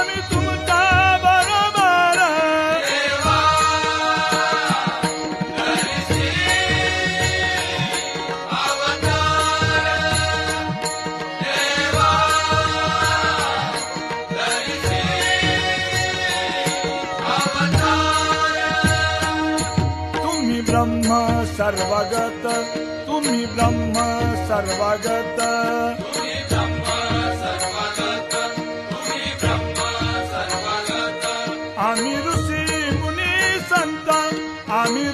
आम्ही तुमच्या बरोबर तुम्ही ब्रह्म सर्वगत तुम्ही ब्रह्म सर्वगत आम्ही ऋषी मुनी संत आम्ही